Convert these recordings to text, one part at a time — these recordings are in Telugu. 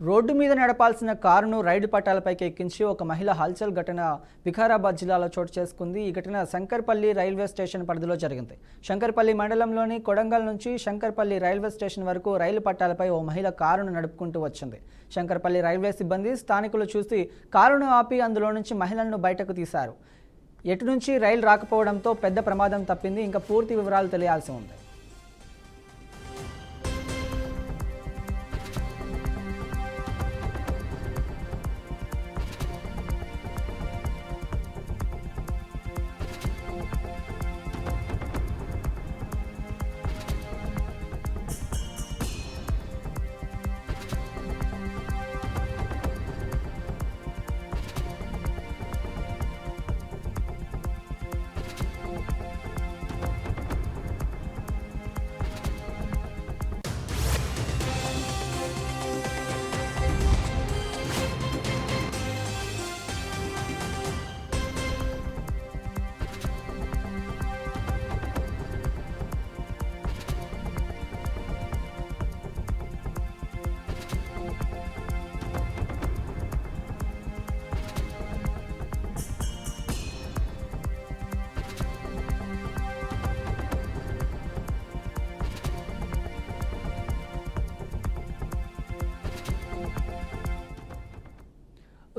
రోడ్డు మీద నడపాల్సిన కారును రైలు పట్టాలపైకి ఎక్కించి ఒక మహిళ హల్చల్ ఘటన వికారాబాద్ జిల్లాలో చోటు చేసుకుంది. ఈ ఘటన శంకర్పల్లి రైల్వే స్టేషన్ పరిధిలో జరిగింది. శంకర్పల్లి మండలంలోని కొడంగల్ నుంచి శంకర్పల్లి రైల్వే స్టేషన్ వరకు రైలు పట్టాలపై ఓ మహిళ కారును నడుపుకుంటూ వచ్చింది. శంకర్పల్లి రైల్వే సిబ్బంది స్థానికులు చూసి కారును ఆపి అందులో నుంచి మహిళలను బయటకు తీశారు. ఎటు నుంచి రైలు రాకపోవడంతో పెద్ద ప్రమాదం తప్పింది. ఇంకా పూర్తి వివరాలు తెలియాల్సి ఉంది.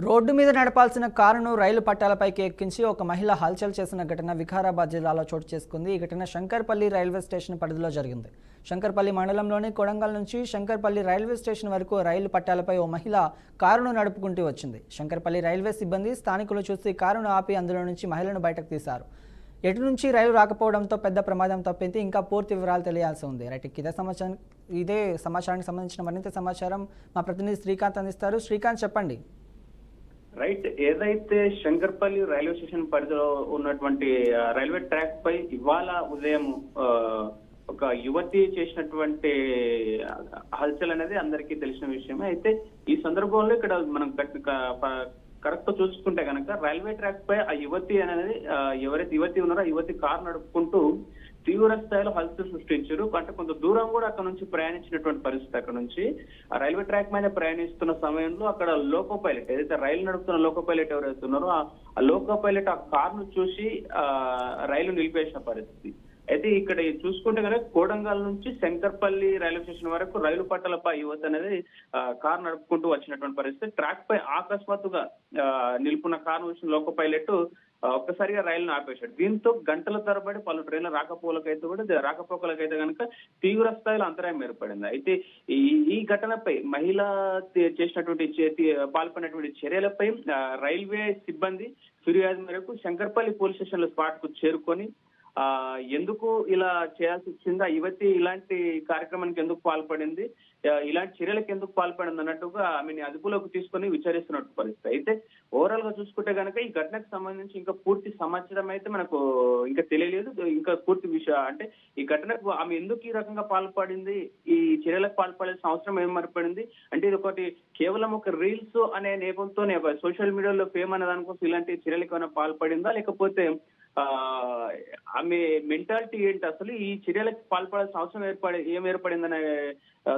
రోడ్డు మీద నడపాల్సిన కారును రైలు పట్టాలపైకి ఎక్కించి ఒక మహిళ హల్చల్ చేసిన ఘటన వికారాబాద్ జిల్లాలో చోటు చేసుకుంది. ఈ ఘటన శంకర్పల్లి రైల్వే స్టేషన్ పరిధిలో జరిగింది. శంకర్పల్లి మండలంలోని కొడంగల్ నుంచి శంకర్పల్లి రైల్వే స్టేషన్ వరకు రైలు పట్టాలపై ఓ మహిళ కారును నడుపుకుంటూ వచ్చింది. శంకర్పల్లి రైల్వే సిబ్బంది స్థానికులు చూసి కారును ఆపి అందులో నుంచి మహిళను బయటకు తీశారు. ఎటు నుంచి రైలు రాకపోవడంతో పెద్ద ప్రమాదం తప్పింది. ఇంకా పూర్తి వివరాలు తెలియాల్సి ఉంది. రైట్, ఇదే సమాచారానికి సంబంధించిన మరింత సమాచారం మా ప్రతినిధి శ్రీకాంత్ అందిస్తారు. శ్రీకాంత్, చెప్పండి. రైట్, ఏదైతే శంకర్పల్లి రైల్వే స్టేషన్ పరిధిలో ఉన్నటువంటి రైల్వే ట్రాక్ పై ఇవాళ ఉదయం ఒక యువతి చేసినటువంటి హల్చల్ అనేది అందరికీ తెలిసిన విషయమే. అయితే ఈ సందర్భంలో ఇక్కడ మనం కరెక్ట్ చూసుకుంటే కనుక రైల్వే ట్రాక్ పై ఆ యువతి అనేది ఎవరైతే యువతి ఉన్నారో ఆ యువతి కారు నడుపుకుంటూ తీవ్ర స్థాయిలో హల్చల్ సృష్టించారు. అంటే కొంత దూరం కూడా అక్కడ నుంచి ప్రయాణించినటువంటి పరిస్థితి. అక్కడ నుంచి ఆ రైల్వే ట్రాక్ మీద ప్రయాణిస్తున్న సమయంలో అక్కడ లోకో పైలట్, ఏదైతే రైలు నడుపుతున్న లోకో పైలట్ ఎవరైతే ఉన్నారో ఆ లోకో పైలట్ ఆ కారును చూసి రైలు నిలిపేసిన పరిస్థితి. అయితే ఇక్కడ చూసుకుంటే కనుక కోడంగల్ నుంచి శంకర్పల్లి రైల్వే స్టేషన్ వరకు రైలు పట్టాలపై యువత అనేది కారు నడుపుకుంటూ వచ్చినటువంటి పరిస్థితి. ట్రాక్ పై ఆకస్మాత్తుగా నిలుపున్న కారు చూసిన లోకో పైలట్ ఒక్కసారిగా రైలును ఆపేశాడు. దీంతో గంటల తరబడి పలు ట్రైన్ల రాకపోకలకైతే కనుక తీవ్ర స్థాయిలో అంతరాయం ఏర్పడింది. అయితే ఈ ఘటనపై మహిళ చేసినటువంటి పాల్పడినటువంటి చర్యలపై రైల్వే సిబ్బంది ఫిర్యాదు మేరకు శంకర్పల్లి పోలీస్ స్టేషన్ లో స్పాట్ కు చేరుకొని ఎందుకు ఇలా చేయాల్సి వచ్చింది, ఆ యువతి ఇలాంటి కార్యక్రమానికి ఎందుకు పాల్పడింది, ఇలాంటి చర్యలకు ఎందుకు పాల్పడింది అన్నట్టుగా ఆమెని అదుపులోకి తీసుకొని విచారిస్తున్నట్టు పరిస్థితి. అయితే ఓవరాల్ గా చూసుకుంటే కనుక ఈ ఘటనకు సంబంధించి ఇంకా పూర్తి సమాచారం అయితే మనకు ఇంకా తెలియలేదు. ఇంకా పూర్తి విషయం అంటే ఈ ఘటనకు ఆమె ఎందుకు ఈ రకంగా పాల్పడింది, ఈ చర్యలకు పాల్పడాల్సిన అవసరం ఏం ఏర్పడింది అంటే ఇది ఒకటి కేవలం ఒక రీల్స్ అనే నేపథ్యంతోనే సోషల్ మీడియాలో ఫేమ్ అనే దానికోసం ఇలాంటి చర్యలకు ఏమైనా పాల్పడిందా, లేకపోతే ఆమె మెంటాలిటీ ఏంటి, అసలు ఈ చర్యలకు పాల్పడాల్సిన అవసరం ఏం ఏర్పడిందనే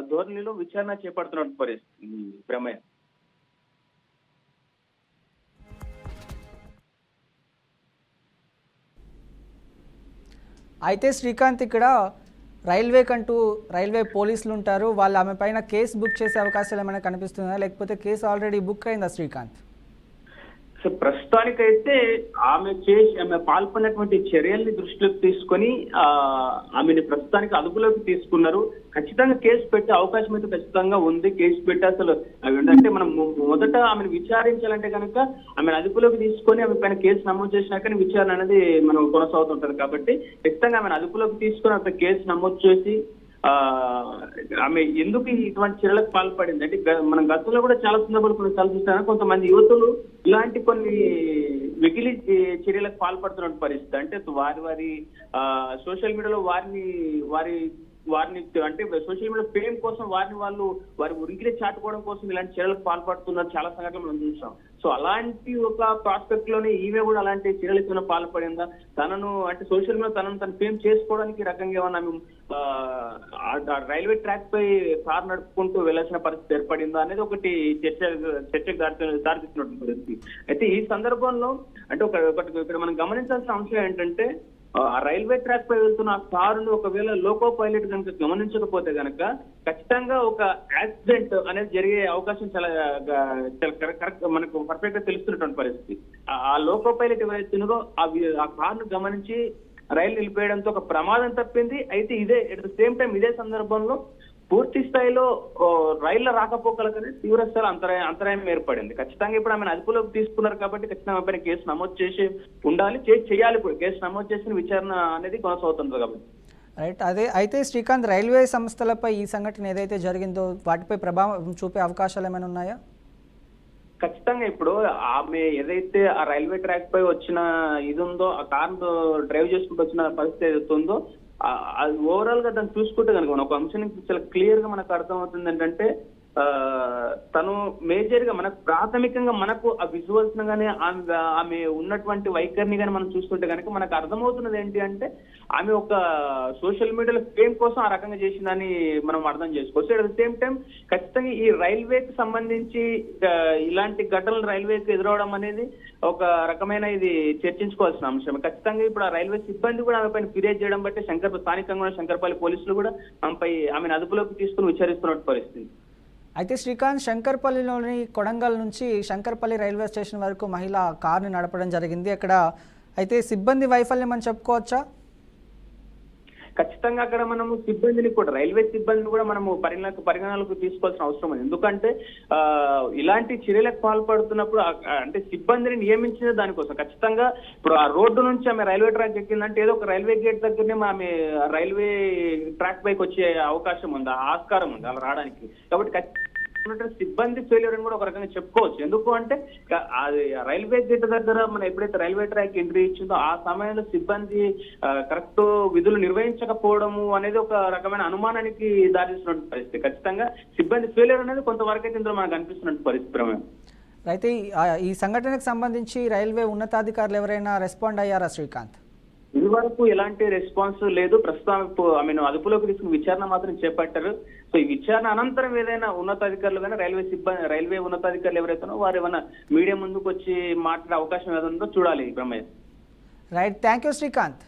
ధోరణిలో విచారణ చేపడుతున్న పరిస్థితి ప్రమేయ. అయితే శ్రీకాంత్, ఇక్కడ రైల్వే పోలీసులు ఉంటారు, వాళ్ళు ఆమె పైన కేసు బుక్ చేసే అవకాశాలు ఏమైనా కనిపిస్తుందా, లేకపోతే కేసు ఆల్రెడీ బుక్ అయిందా శ్రీకాంత్? సో ప్రస్తుతానికైతే ఆమె పాల్పడినటువంటి చర్యల్ని దృష్టిలోకి తీసుకొని ఆమెని ప్రస్తుతానికి అదుపులోకి తీసుకున్నారు. ఖచ్చితంగా కేసు పెట్టే అవకాశం అయితే ఖచ్చితంగా ఉంది. కేసు పెట్టి అసలు అంటే మనం మొదట ఆమెను విచారించాలంటే కనుక ఆమెను అదుపులోకి తీసుకొని ఆమె పైన కేసు నమోదు చేసినాకనే విచారణ అనేది మనం కొనసాగుతుంటది. కాబట్టి ఖచ్చితంగా ఆమెను అదుపులోకి తీసుకొని అంత కేసు నమోదు చేసి ఆమె ఎందుకు ఇటువంటి చర్యలకు పాల్పడింది అంటే మనం గతంలో కూడా చాలా సందర్భాలు కొన్నిసార్లు చూస్తాను, కొంతమంది యువతులు ఇలాంటి కొన్ని వెకిలి చర్యలకు పాల్పడుతున్న పరిస్థితి. అంటే వారి సోషల్ మీడియాలో వారి వారిని అంటే సోషల్ మీడియా ఫేమ్ కోసం వారి ఉనికిని చాటుకోవడం కోసం ఇలాంటి చర్యలకు పాల్పడుతున్నారు చాలా సంఘటనలు మనం చూసాం. సో అలాంటి ఒక ప్రాస్పెక్ట్ లోనే ఈమె కూడా అలాంటి చర్యలకు ఏమైనా పాల్పడిందా, తనను అంటే సోషల్ మీడియా తన ఫేమ్ చేసుకోవడానికి రకంగా ఏమన్నా రైల్వే ట్రాక్ పై కార్ నడుపుకుంటూ వెళ్లాల్సిన పరిస్థితి ఏర్పడిందా అనేది ఒకటి చర్చకు దారితీస్తున్నటువంటి పరిస్థితి. అయితే ఈ సందర్భంలో అంటే ఒకటి ఇక్కడ మనం గమనించాల్సిన అంశం ఏంటంటే, ఆ రైల్వే ట్రాక్ పై వెళ్తున్న ఆ కారును ఒకవేళ లోకో పైలట్ కనుక గమనించకపోతే కనుక ఖచ్చితంగా ఒక యాక్సిడెంట్ అనేది జరిగే అవకాశం చాలా కరెక్ట్ మనకు పర్ఫెక్ట్ గా తెలుస్తున్నటువంటి పరిస్థితి. ఆ లోకో పైలట్ ఎవరైతే ఉన్నారో ఆ కారును గమనించి రైలు నిలిపేయడంతో ఒక ప్రమాదం తప్పింది. అయితే అట్ ద సేమ్ టైం ఇదే సందర్భంలో పూర్తి స్థాయిలో రైళ్ల రాకపోకలకనే తీవ్ర స్థాయిలో అంతరాయం ఏర్పడింది. ఖచ్చితంగా ఇప్పుడు ఆమెను అదుపులోకి తీసుకున్నారు కాబట్టి ఖచ్చితంగా ఆమెపైన కేసు నమోదు చేసి ఉండాలి, చేయాలి. ఇప్పుడు కేసు నమోదు చేసిన విచారణ అనేది కొనసాగుతుంది కాబట్టి. రైట్. అయితే శ్రీకాంత్, రైల్వే సంస్థలపై ఈ సంఘటన ఏదైతే జరిగిందో వాటిపై ప్రభావం చూపే అవకాశాలు ఏమైనా ఉన్నాయా? ఖచ్చితంగా ఇప్పుడు ఆమె ఏదైతే ఆ రైల్వే ట్రాక్ పై వచ్చిన ఇది ఉందో, ఆ కార్ డ్రైవ్ చేసుకుంటూ వచ్చిన పరిస్థితి ఏదైతే ఉందో, అది ఓవరాల్ గా దాన్ని చూసుకుంటే కనుక మనం ఒక అంశం చాలా క్లియర్ గా మనకు అర్థమవుతుంది ఏంటంటే, తను మేజర్ గా మనకు ప్రాథమికంగా మనకు ఆ విజువల్స్ గానీ ఆమె ఉన్నటువంటి వైఖరిని కానీ మనం చూస్తుంటే కనుక మనకు అర్థమవుతున్నది ఏంటి అంటే, ఆమె ఒక సోషల్ మీడియాలో ఫేమ్ కోసం ఆ రకంగా చేసిందని మనం అర్థం చేసుకోవచ్చు. అట్ ద సేమ్ టైం ఖచ్చితంగా ఈ రైల్వేకి సంబంధించి ఇలాంటి ఘటనలు రైల్వేకి ఎదురవడం అనేది ఒక రకమైన ఇది చర్చించుకోవాల్సిన అంశం. ఖచ్చితంగా ఇప్పుడు ఆ రైల్వే సిబ్బంది కూడా ఆమె పైన ఫిర్యాదు చేయడం బట్టి స్థానికంగా శంకర్పల్లి పోలీసులు కూడా ఆమెను అదుపులోకి తీసుకుని విచారిస్తున్న పరిస్థితి. అయితే శ్రీకాంత్, శంకర్పల్లిలోని కొడంగల్ నుంచి శంకర్పల్లి రైల్వే స్టేషన్ వరకు మహిళ కార్ని నడపడం జరిగింది. అక్కడ అయితే సిబ్బంది వైఫల్యం అని చెప్పుకోవచ్చా? ఖచ్చితంగా అక్కడ మనము సిబ్బందిని కూడా, రైల్వే సిబ్బందిని కూడా మనము పరిగణనలకు తీసుకోవాల్సిన అవసరం ఉంది. ఎందుకంటే ఇలాంటి చర్యలకు పాల్పడుతున్నప్పుడు అంటే సిబ్బందిని నియమించిన దానికోసం ఖచ్చితంగా ఇప్పుడు ఆ రోడ్డు నుంచి ఆమె రైల్వే ట్రాక్ ఎక్కిందంటే ఏదో ఒక రైల్వే గేట్ దగ్గరనే ఆమె రైల్వే ట్రాక్ పైకి వచ్చే అవకాశం ఉంది, ఆస్కారం ఉంది అలా రావడానికి. కాబట్టి సిబ్బంది ఫెయిల్యూర్ అని కూడా ఒక రకంగా చెప్పుకోవచ్చు. ఎందుకు అంటే అది రైల్వే గేట్ దగ్గర మనం ఎప్పుడైతే రైల్వే ట్రాక్ ఎంట్రీ ఇచ్చిందో ఆ సమయంలో సిబ్బంది కరెక్ట్ విధులు నిర్వహించకపోవడము అనేది ఒక రకమైన అనుమానానికి దారితీస్తున్న పరిస్థితి. ఖచ్చితంగా సిబ్బంది ఫెయిల్యూర్ అనేది కొంతవరకు అయితే ఇందులో మనకు అనిపిస్తున్న పరిస్థితి. అయితే ఈ సంఘటనకు సంబంధించి రైల్వే ఉన్నతాధికారులు ఎవరైనా రెస్పాండ్ అయ్యారా శ్రీకాంత్? ఇదివరకు ఎలాంటి రెస్పాన్స్ లేదు. ప్రస్తుతం ఆమెను అదుపులోకి తీసుకుని విచారణ మాత్రం చేపట్టారు. సో ఈ విచారణ అనంతరం ఏదైనా ఉన్నతాధికారులు కానీ రైల్వే ఉన్నతాధికారులు ఎవరైతే వారు ఏమైనా మీడియా ముందుకు వచ్చి మాట్లాడే అవకాశం ఏదో చూడాలి. ప్రమేయం. రైట్. Thank you Srikanth.